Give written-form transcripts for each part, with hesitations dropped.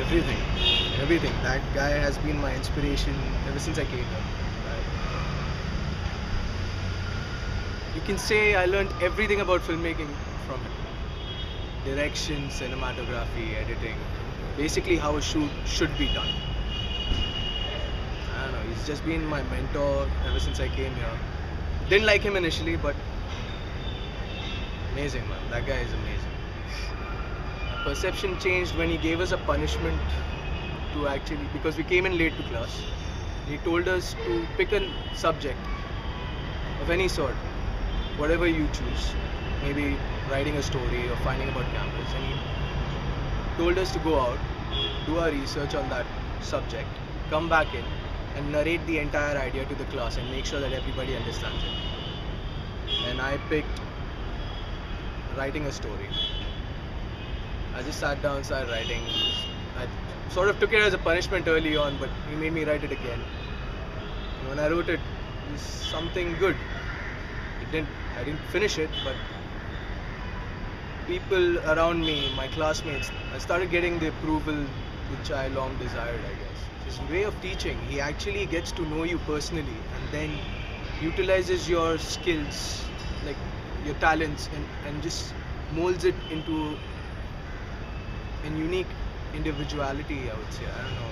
Everything, everything. That guy has been my inspiration ever since I came here. You can say I learned everything about filmmaking from him. Direction, cinematography, editing, basically how a shoot should be done. I don't know, he's just been my mentor ever since I came here. Didn't like him initially, but amazing man, that guy is amazing. My perception changed when he gave us a punishment to actually, because we came in late to class. He told us to pick a subject of any sort, whatever you choose, maybe writing a story or finding about campus. And he told us to go out, do our research on that subject, come back in, and narrate the entire idea to the class and make sure that everybody understands it. And I picked writing a story. I just sat down, started writing. I sort of took it as a punishment early on, but he made me write it again. And when I wrote it, it was something good. I didn't finish it, but people around me, my classmates, I started getting the approval which I long desired, I guess. His way of teaching, he actually gets to know you personally and then utilizes your skills, like your talents, and just molds it into a unique individuality, I would say. I don't know.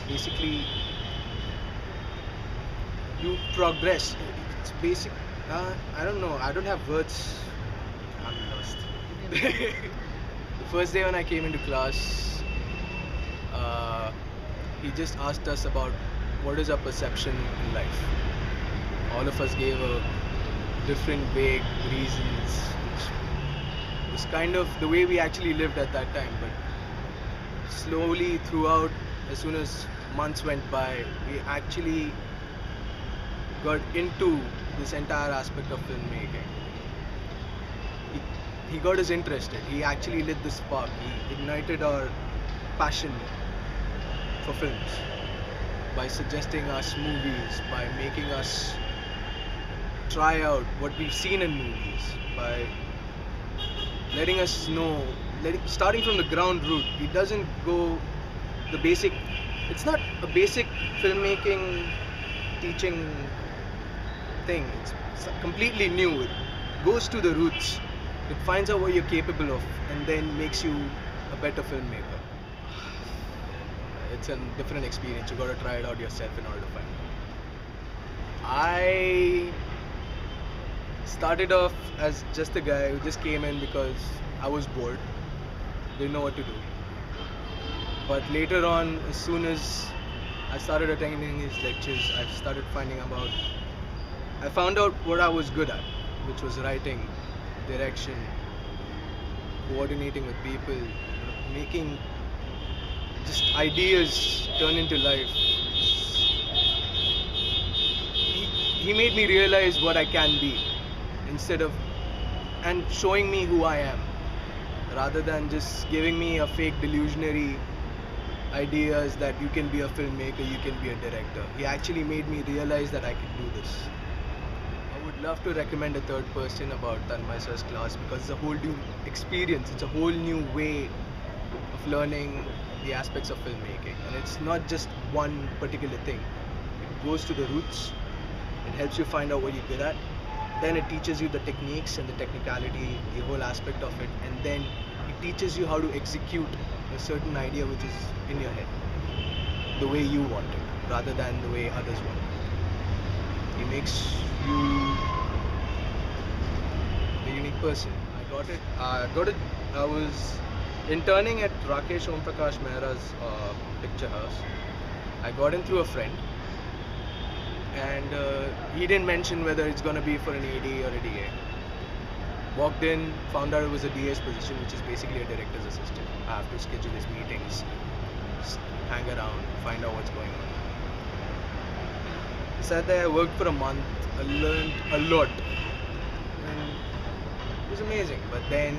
Basically, you progress. It's basic. I don't know. I don't have words. I'm lost. The first day when I came into class, he just asked us about what is our perception in life. All of us gave a different vague reasons, which was kind of the way we actually lived at that time. But slowly throughout, as soon as months went by, we actually got into this entire aspect of filmmaking. He got us interested. He actually lit the spark. He ignited our passion for films by suggesting us movies, by making us try out what we've seen in movies, by letting us know, starting from the ground root. He doesn't go the basic. It's not a basic filmmaking teaching thing. It's completely new. It goes to the roots. It finds out what you're capable of and then makes you a better filmmaker. It's a different experience. You gotta try it out yourself in order to find it. I started off as just a guy who just came in because I was bored, didn't know what to do. But later on, as soon as I started attending his lectures, I found out what I was good at, which was writing, direction, coordinating with people, making just ideas turn into life. He made me realize what I can be and showing me who I am, rather than just giving me a fake delusionary ideas that you can be a filmmaker, you can be a director. He actually made me realize that I can do this. I would love to recommend a third person about Tanmay sir's class because it's a whole new experience. It's a whole new way of learning the aspects of filmmaking, and it's not just one particular thing. It goes to the roots. It helps you find out what you're good at. Then it teaches you the techniques and the technicality, the whole aspect of it, and then it teaches you how to execute a certain idea which is in your head, the way you want it, rather than the way others want it. It makes you a unique person. I was interning at Rakesh Om Prakash Mehra's picture house. I got in through a friend, and he didn't mention whether it's going to be for an AD or a DA. Walked in, found out it was a DA's position, which is basically a director's assistant. I have to schedule his meetings, just hang around, find out what's going on. I sat there, I worked for a month, I learned a lot, and it was amazing. But then,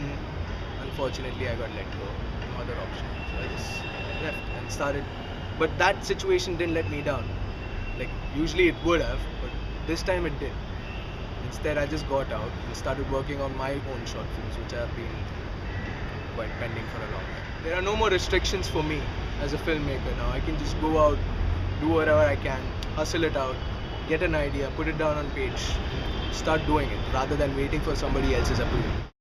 unfortunately, I got let go. No other option, so I just left and started. But that situation didn't let me down. Like usually it would have, but this time it did. Instead, I just got out and started working on my own short films, which have been quite pending for a long time. There are no more restrictions for me as a filmmaker now. I can just go out, do whatever I can, hustle it out, get an idea, put it down on page, start doing it rather than waiting for somebody else's approval.